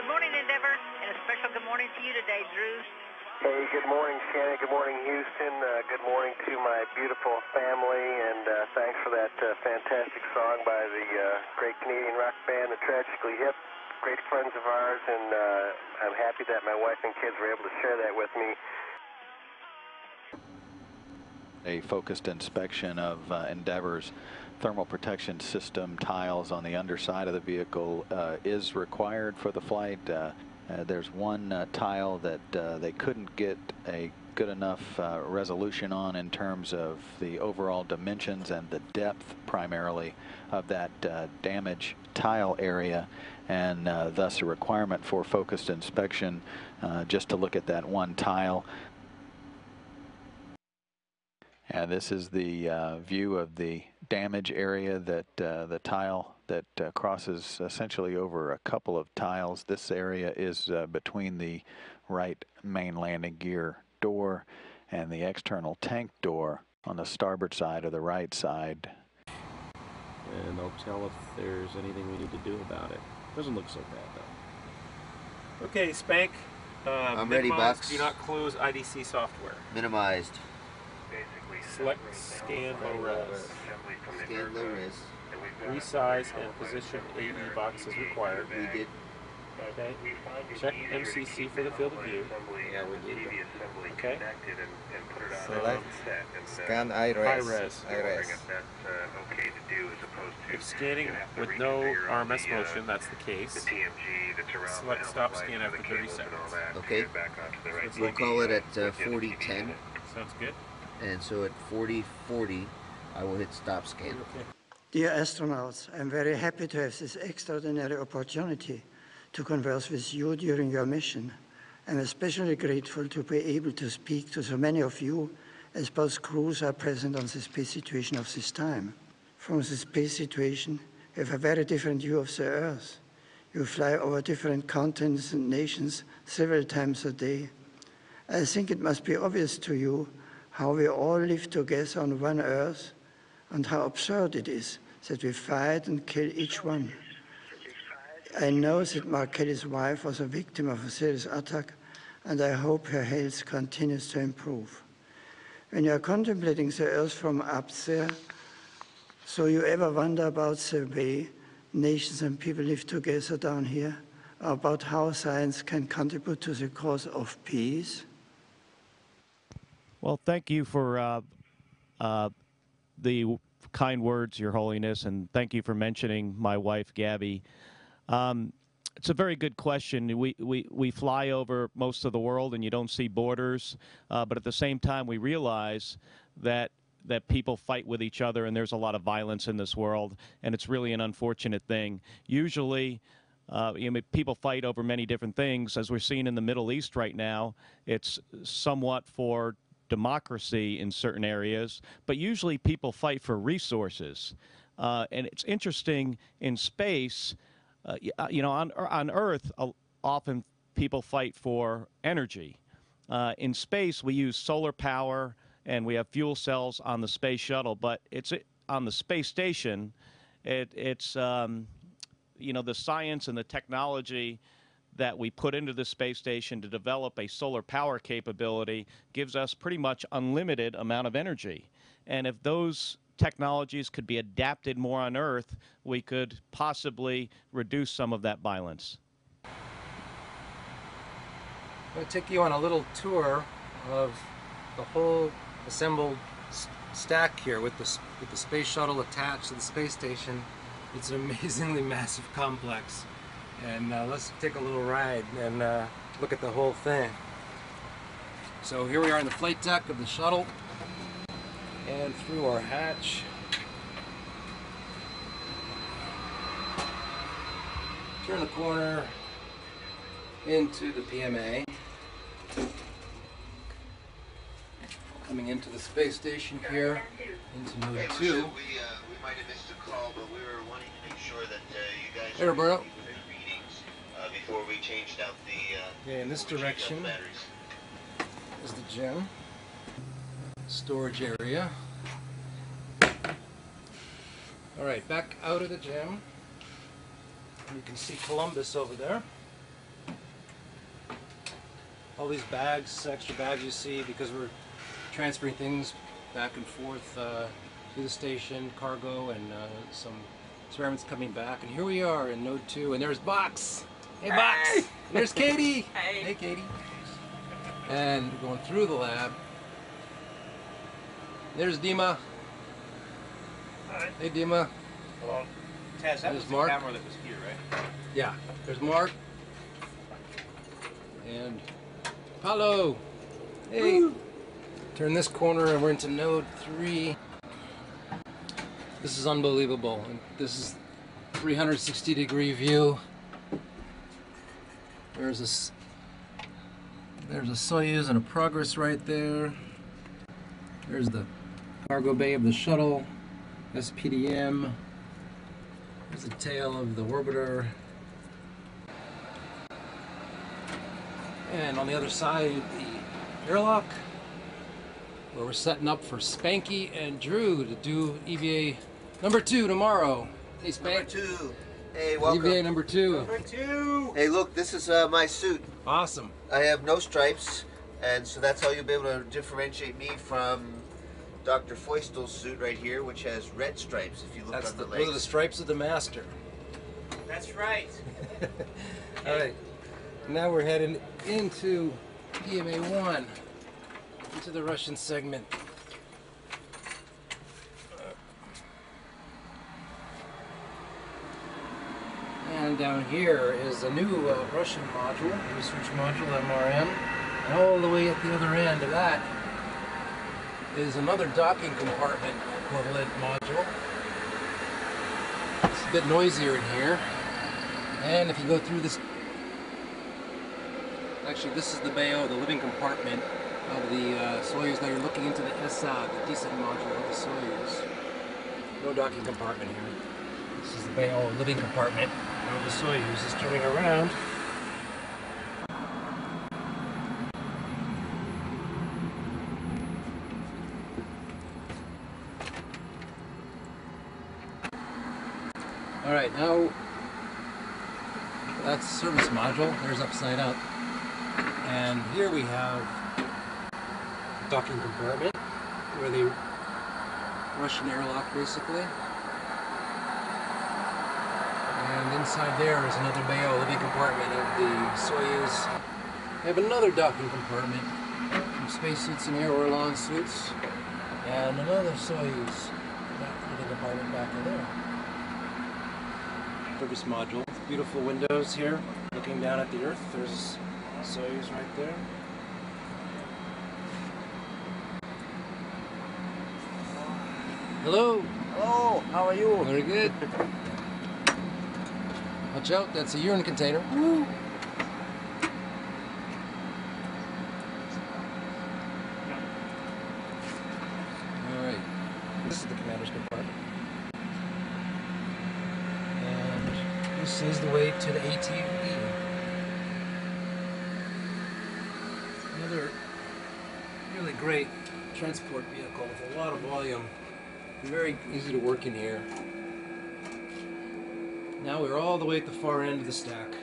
Good morning, Endeavor, and a special good morning to you today, Drew. Hey, good morning, Shannon. Good morning, Houston. Good morning to my beautiful family, and thanks for that fantastic song by the great Canadian rock band, the Tragically Hip. Great friends of ours, and I'm happy that my wife and kids were able to share that with me. A focused inspection of Endeavor's thermal protection system tiles on the underside of the vehicle is required for the flight. There's one tile that they couldn't get a good enough resolution on in terms of the overall dimensions and the depth primarily of that damaged tile area, and thus a requirement for focused inspection just to look at that one tile. And this is the view of the damage area, that the tile that crosses essentially over a couple of tiles. This area is between the right main landing gear door and the external tank door on the starboard side or the right side. And I'll tell if there's anything we need to do about it. Doesn't look so bad though. Okay, Spank. I'm ready, Bucks. Do not close IDC software. Minimized. Select scan low res. Scan low res. Resize and position AE box as required. We did. Okay. Check MCC for the field of view. Yeah, we did. Okay. Select scan iRes. iRes. If scanning with no RMS motion, that's the case. Select stop scan after 30 seconds. Okay. We'll call it at 4010. Sounds good. And so at 4040, I will hit stop scan. Okay. Dear astronauts, I'm very happy to have this extraordinary opportunity to converse with you during your mission. I'm especially grateful to be able to speak to so many of you, as both crews are present on the space situation of this time. From the space situation, you have a very different view of the Earth. You fly over different continents and nations several times a day. I think it must be obvious to you how we all live together on one Earth, and how absurd it is that we fight and kill each one. I know that Mark Kelly's wife was a victim of a serious attack, and I hope her health continues to improve. When you are contemplating the Earth from up there, so you ever wonder about the way nations and people live together down here, or about how science can contribute to the cause of peace? Well, thank you for the kind words, Your Holiness, and thank you for mentioning my wife, Gabby. It's a very good question. We fly over most of the world, and you don't see borders, but at the same time, we realize that people fight with each other, and there's a lot of violence in this world, and it's really an unfortunate thing. Usually, people fight over many different things. As we're seeing in the Middle East right now, it's somewhat for democracy in certain areas, but usually people fight for resources. And it's interesting in space, on Earth, often people fight for energy. In space, we use solar power and we have fuel cells on the space shuttle, but it's on the space station, it's the science and the technology that we put into the space station to develop a solar power capability gives us pretty much unlimited amount of energy. And if those technologies could be adapted more on Earth, we could possibly reduce some of that violence. I'm going to take you on a little tour of the whole assembled stack here with the space shuttle attached to the space station. It's an amazingly massive complex. And let's take a little ride and look at the whole thing. So here we are in the flight deck of the shuttle, and through our hatch. Turn the corner into the PMA. Coming into the space station here, into node 2. We might have missed a call, but we were wanting to make sure that you guys Hey, Roberto. before we changed out the in this direction is the gym, storage area. All right, back out of the gym. You can see Columbus over there. all these bags, extra bags you see, because we're transferring things back and forth to the station, cargo, and some experiments coming back. And here we are in Node 2, and there's Box. Hey, Box! Hey! There's Katie! Hey! Hey, Katie. And going through the lab. There's Dima. Hi. Hey, Dima. Hello. Taz, that was the Mark. camera that was here, right? Yeah, there's Mark. And Paulo. Hey. Woo. Turn this corner and we're into Node 3. This is unbelievable. This is 360-degree view. There's a Soyuz and a Progress right there. There's the cargo bay of the shuttle, SPDM. There's the tail of the orbiter. And on the other side, the airlock, where we're setting up for Spanky and Drew to do EVA number 2 tomorrow. Hey, Spank. Number 2. Hey, welcome. EVA number 2. Number 2! Hey, look, this is my suit. Awesome. I have no stripes, and so that's how you'll be able to differentiate me from Dr. Feustel's suit right here, which has red stripes if you look on the legs. Those are the stripes of the master. That's right. All right. Now we're heading into EMA 1, into the Russian segment. And down here is a new Russian module, research module, MRM. And all the way at the other end of that is another docking compartment equivalent module. It's a bit noisier in here. And if you go through this, actually this is the BAO, the living compartment of the Soyuz. Now you're looking into the ESA, the descent module of the Soyuz. No docking compartment here. This is the BAO living compartment of the Soyuz. Is turning around. All right, now that's the service module. There's upside up. And here we have a docking compartment where the Russian airlock basically. And inside there is another BAO living compartment of the Soyuz. We have another docking compartment, some spacesuits and air Orlan suits, and another Soyuz living compartment back in there. Service module. Beautiful windows here, looking down at the Earth. There's Soyuz right there. Hello. Hello, how are you? Very good. Watch out, that's a urine container. Woo. All right. This is the commander's compartment. And this is the way to the ATV. Another really great transport vehicle with a lot of volume. Very easy to work in here. Now we're all the way at the far end of the stack.